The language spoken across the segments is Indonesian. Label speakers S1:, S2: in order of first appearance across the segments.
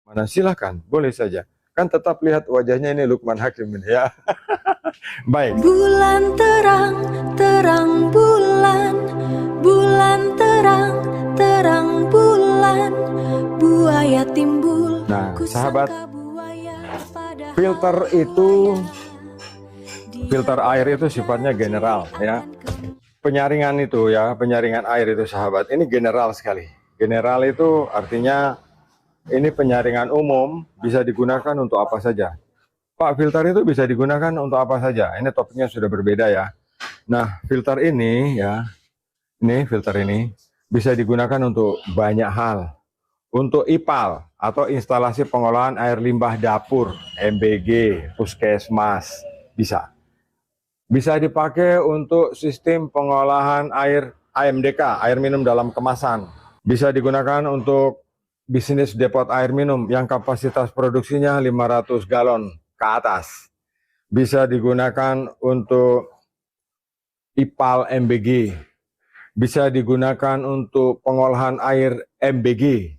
S1: Mana silahkan, boleh saja. Kan tetap lihat wajahnya ini Lukman Hakim ini ya. Baik.
S2: Bulan terang, terang bulan, bulan terang, terang bulan, buaya timbul.
S1: Nah,
S2: Ku
S1: sahabat,
S2: sangka buaya pada
S1: filter air itu sifatnya general ya. Penyaringan itu ya, penyaringan air itu sahabat, ini general sekali. General itu artinya ini penyaringan umum, bisa digunakan untuk apa saja. Pak, filter itu bisa digunakan untuk apa saja. Ini topiknya sudah berbeda ya. Nah, filter ini ya, ini filter ini bisa digunakan untuk banyak hal. Untuk IPAL atau instalasi pengolahan air limbah dapur, MBG, puskesmas, bisa. Bisa dipakai untuk sistem pengolahan air AMDK, air minum dalam kemasan. Bisa digunakan untuk bisnis depot air minum yang kapasitas produksinya 500 galon ke atas. Bisa digunakan untuk IPAL MBG. Bisa digunakan untuk pengolahan air MBG.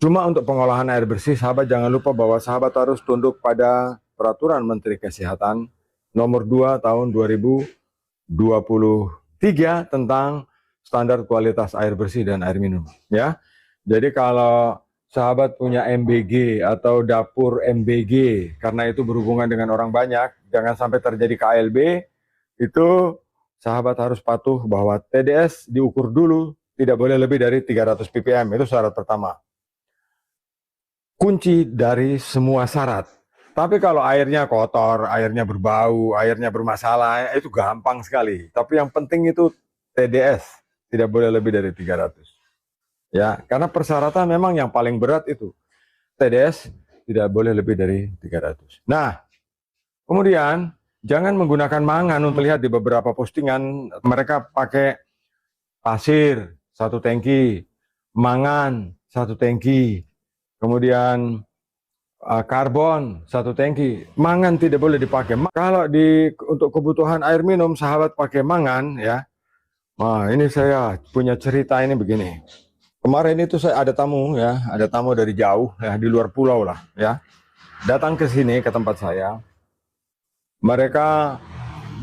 S1: Cuma untuk pengolahan air bersih, sahabat jangan lupa bahwa sahabat harus tunduk pada Peraturan Menteri Kesehatan nomor 2 tahun 2023 tentang standar kualitas air bersih dan air minum ya. Jadi kalau sahabat punya MBG atau dapur MBG karena itu berhubungan dengan orang banyak, jangan sampai terjadi KLB, itu sahabat harus patuh bahwa TDS diukur dulu, tidak boleh lebih dari 300 ppm, itu syarat pertama. Kunci dari semua syarat. Tapi kalau airnya kotor, airnya berbau, airnya bermasalah, itu gampang sekali. Tapi yang penting itu TDS, tidak boleh lebih dari 300. Ya, karena persyaratan memang yang paling berat itu. TDS tidak boleh lebih dari 300. Nah, kemudian jangan menggunakan mangan. Untuk lihat di beberapa postingan, mereka pakai pasir, 1 tangki, mangan, 1 tangki, kemudian karbon 1 tangki. Mangan tidak boleh dipakai. Kalau untuk kebutuhan air minum sahabat pakai mangan ya. Nah, ini saya punya cerita ini begini. Kemarin itu saya ada tamu ya, ada tamu dari jauh ya, di luar pulau lah ya. Datang ke sini ke tempat saya. Mereka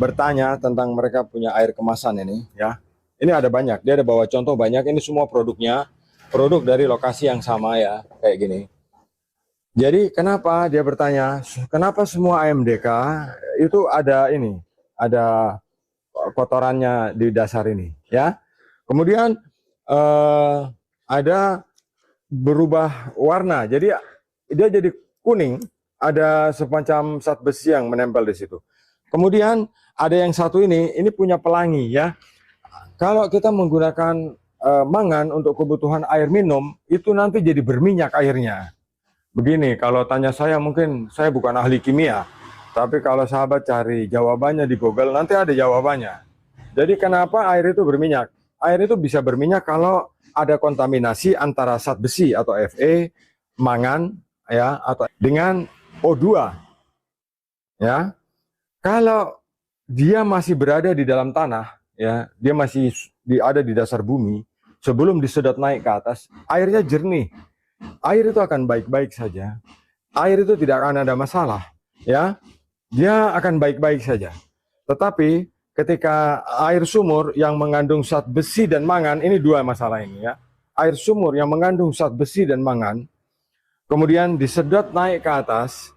S1: bertanya tentang mereka punya air kemasan ini ya. Ini ada banyak, dia ada bawa contoh banyak, ini semua produknya, produk dari lokasi yang sama ya, kayak gini. Jadi kenapa dia bertanya, kenapa semua AMDK itu ada ini, ada kotorannya di dasar ini, ya. Kemudian ada berubah warna, jadi dia jadi kuning, ada semacam zat besi yang menempel di situ. Kemudian ada yang satu ini punya pelangi, ya. Kalau kita menggunakan mangan untuk kebutuhan air minum, itu nanti jadi berminyak airnya. Begini, kalau tanya saya, mungkin saya bukan ahli kimia, tapi kalau sahabat cari jawabannya di Google, nanti ada jawabannya. Jadi kenapa air itu berminyak? Air itu bisa berminyak kalau ada kontaminasi antara zat besi atau Fe, mangan, ya, atau dengan O2. Ya, kalau dia masih berada di dalam tanah, ya, dia masih ada di dasar bumi, sebelum disedot naik ke atas, airnya jernih. Air itu akan baik-baik saja. Air itu tidak akan ada masalah, ya. Dia akan baik-baik saja. Tetapi ketika air sumur yang mengandung zat besi dan mangan, ini dua masalah ini ya. Air sumur yang mengandung zat besi dan mangan, kemudian disedot naik ke atas,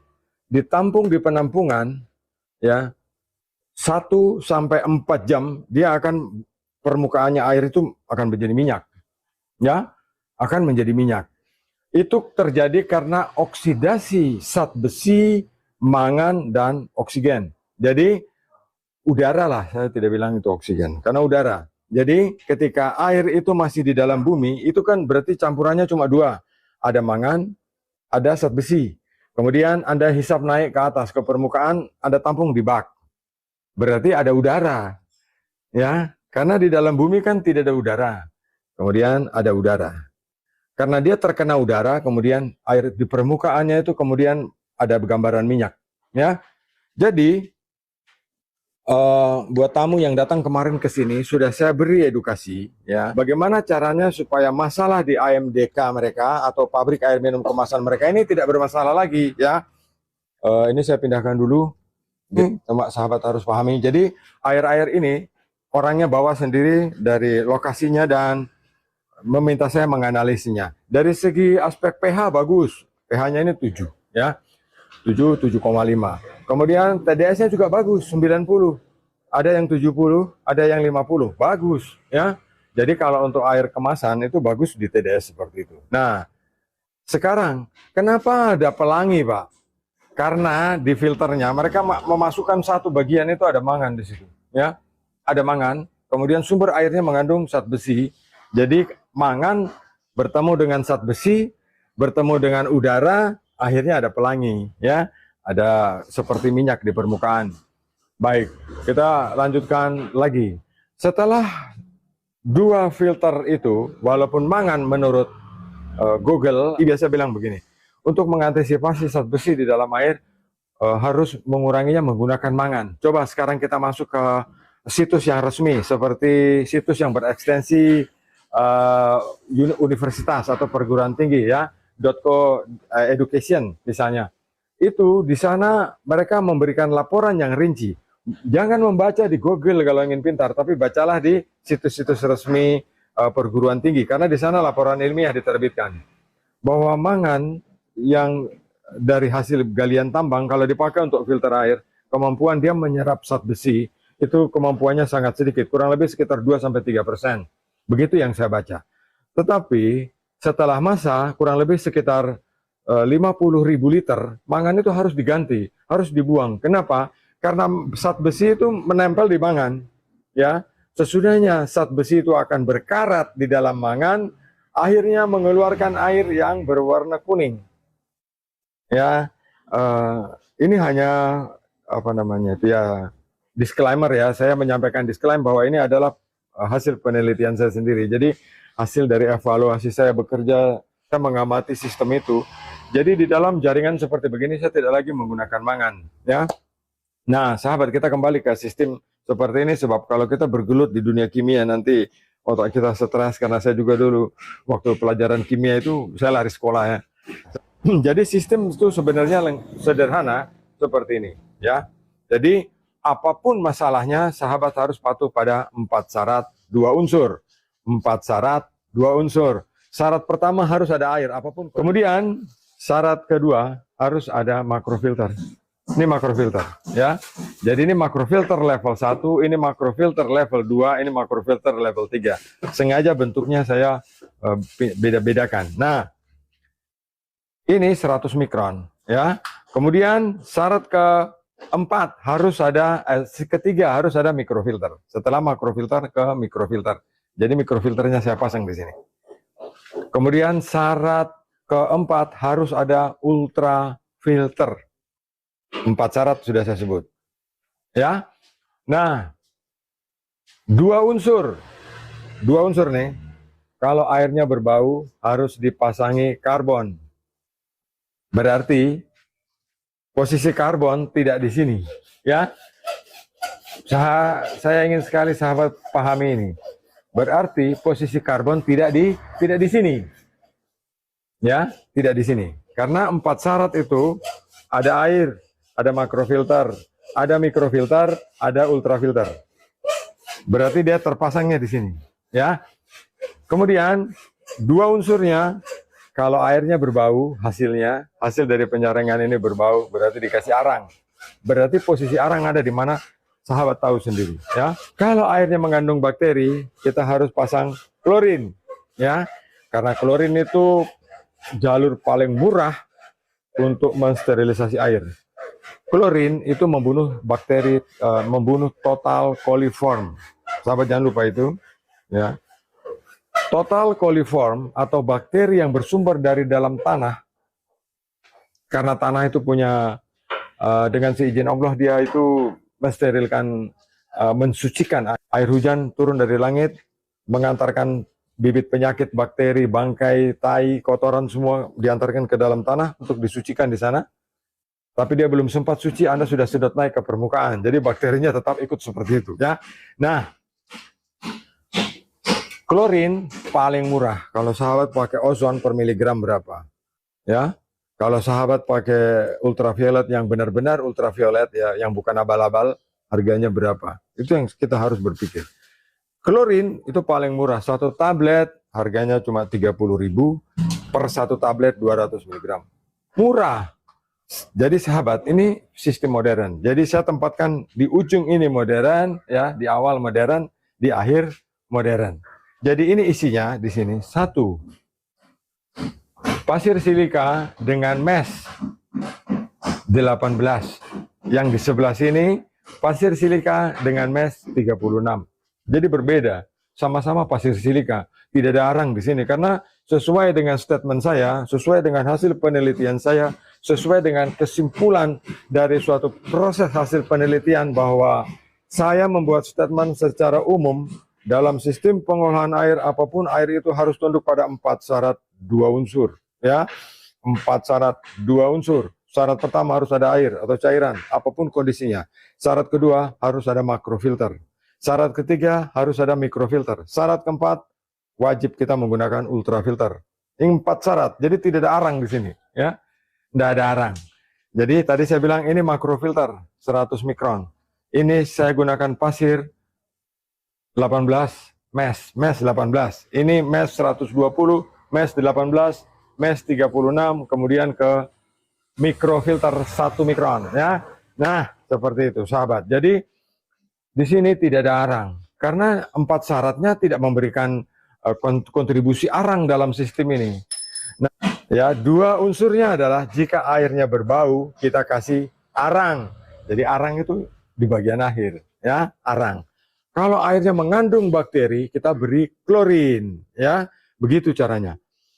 S1: ditampung di penampungan, ya, 1 sampai 4 jam, dia akan permukaannya air itu akan menjadi minyak, ya, akan menjadi minyak. Itu terjadi karena oksidasi zat besi, mangan, dan oksigen. Jadi udara lah, saya tidak bilang itu oksigen, karena udara. Jadi ketika air itu masih di dalam bumi, itu kan berarti campurannya cuma 2. Ada mangan, ada zat besi. Kemudian Anda hisap naik ke atas, ke permukaan, Anda tampung di bak. Berarti ada udara. Ya, karena di dalam bumi kan tidak ada udara. Kemudian ada udara. Karena dia terkena udara, kemudian air di permukaannya itu kemudian ada gambaran minyak, ya. Jadi buat tamu yang datang kemarin ke sini sudah saya beri edukasi ya, bagaimana caranya supaya masalah di AMDK mereka atau pabrik air minum kemasan mereka ini tidak bermasalah lagi ya. Ini saya pindahkan dulu. Cuma sahabat harus pahami. Jadi air-air ini orangnya bawa sendiri dari lokasinya dan meminta saya menganalisnya. Dari segi aspek pH bagus. pH-nya ini 7 ya. 7,5. Kemudian TDS-nya juga bagus, 90. Ada yang 70, ada yang 50. Bagus ya. Jadi kalau untuk air kemasan itu bagus di TDS seperti itu. Nah, sekarang kenapa ada pelangi, Pak? Karena di filternya mereka memasukkan satu bagian itu ada mangan di situ ya. Ada mangan, kemudian sumber airnya mengandung zat besi. Jadi mangan bertemu dengan zat besi, bertemu dengan udara, akhirnya ada pelangi ya, ada seperti minyak di permukaan. Baik, kita lanjutkan lagi. Setelah dua filter itu, walaupun mangan menurut Google biasa bilang begini, untuk mengantisipasi zat besi di dalam air harus menguranginya menggunakan mangan. Coba sekarang kita masuk ke situs yang resmi seperti situs yang berekstensi universitas atau perguruan tinggi ya, .co education misalnya. Itu di sana mereka memberikan laporan yang rinci. Jangan membaca di Google kalau ingin pintar, tapi bacalah di situs-situs resmi perguruan tinggi karena di sana laporan ilmiah diterbitkan bahwa mangan yang dari hasil galian tambang kalau dipakai untuk filter air, kemampuan dia menyerap zat besi itu kemampuannya sangat sedikit, kurang lebih sekitar 2-3%. Begitu yang saya baca. Tetapi setelah masa kurang lebih sekitar 50.000 liter mangan itu harus diganti, harus dibuang. Kenapa? Karena zat besi itu menempel di mangan. Ya, sesudahnya zat besi itu akan berkarat di dalam mangan, akhirnya mengeluarkan air yang berwarna kuning. Ya, ini hanya apa namanya itu ya, disclaimer ya. Saya menyampaikan disclaimer bahwa ini adalah hasil penelitian saya sendiri. Jadi hasil dari evaluasi saya bekerja, saya mengamati sistem itu. Jadi di dalam jaringan seperti begini saya tidak lagi menggunakan mangan. Ya. Nah, sahabat, kita kembali ke sistem seperti ini sebab kalau kita bergelut di dunia kimia nanti otak kita stres, karena saya juga dulu waktu pelajaran kimia itu saya lari sekolah ya. Jadi sistem itu sebenarnya sederhana seperti ini ya. Jadi apapun masalahnya sahabat harus patuh pada 4 syarat 2 unsur. 4 syarat 2 unsur. Syarat pertama harus ada air apapun. Kemudian syarat kedua harus ada makrofilter. Ini makrofilter ya. Jadi ini makrofilter level 1, ini makrofilter level 2, ini makrofilter level 3. Sengaja bentuknya saya beda-bedakan. Nah, ini 100 mikron ya. Kemudian syarat keempat harus ada ketiga harus ada mikrofilter. Setelah makrofilter ke mikrofilter. Jadi mikrofilternya saya pasang di sini. Kemudian syarat keempat harus ada ultrafilter. 4 syarat sudah saya sebut. Ya. Nah, dua unsur nih. Kalau airnya berbau harus dipasangi karbon. Berarti posisi karbon tidak di sini, ya. Saya ingin sekali sahabat pahami ini. Berarti posisi karbon tidak di sini. Ya, tidak di sini. Karena 4 syarat itu ada air, ada makrofilter, ada mikrofilter, ada ultrafilter. Berarti dia terpasangnya di sini, ya. Kemudian dua unsurnya, kalau airnya berbau, hasil dari penyaringan ini berbau, berarti dikasih arang. Berarti posisi arang ada di mana? Sahabat tahu sendiri, ya. Kalau airnya mengandung bakteri, kita harus pasang klorin, ya. Karena klorin itu jalur paling murah untuk mensterilisasi air. Klorin itu membunuh bakteri, membunuh total coliform. Sahabat jangan lupa itu, ya. Total coliform atau bakteri yang bersumber dari dalam tanah, karena tanah itu punya dengan seizin Allah dia itu mensterilkan, mensucikan air hujan turun dari langit, mengantarkan bibit penyakit, bakteri, bangkai, tai, kotoran semua diantarkan ke dalam tanah untuk disucikan di sana. tapi dia belum sempat suci, Anda sudah sedot naik ke permukaan. Jadi bakterinya tetap ikut seperti itu ya. Nah, klorin paling murah. Kalau sahabat pakai ozon per miligram berapa? Ya. Kalau sahabat pakai ultraviolet yang benar-benar ultraviolet ya, yang bukan abal-abal, harganya berapa? Itu yang kita harus berpikir. Klorin itu paling murah. Satu tablet harganya cuma 30.000 per satu tablet 200 mg. Murah. Jadi sahabat, ini sistem modern. Jadi saya tempatkan di ujung ini modern, ya, di awal modern, di akhir modern. Jadi ini isinya di sini 1 pasir silika dengan mesh 18. Yang di sebelah sini pasir silika dengan mesh 36. Jadi berbeda, sama-sama pasir silika. Tidak ada arang di sini karena sesuai dengan statement saya, sesuai dengan hasil penelitian saya, sesuai dengan kesimpulan dari suatu proses hasil penelitian bahwa saya membuat statement secara umum dalam sistem pengolahan air apapun, air itu harus tunduk pada 4 syarat 2 unsur, ya. 4 syarat 2 unsur. Syarat pertama harus ada air atau cairan apapun kondisinya. Syarat kedua harus ada makrofilter. Syarat ketiga harus ada mikrofilter. Syarat keempat wajib kita menggunakan ultrafilter. Ini 4 syarat. Jadi tidak ada arang di sini, ya. Tidak ada arang. Jadi tadi saya bilang ini makrofilter 100 mikron. Ini saya gunakan pasir 18 mesh 18. Ini mesh 120, mesh 18, mesh 36, kemudian ke mikrofilter 1 mikron, ya. Nah, seperti itu, sahabat. Jadi di sini tidak ada arang karena 4 syaratnya tidak memberikan kontribusi arang dalam sistem ini. Nah, ya, 2 unsurnya adalah jika airnya berbau, kita kasih arang. Jadi arang itu di bagian akhir, ya, arang. Kalau airnya mengandung bakteri, kita beri klorin, ya. Begitu caranya.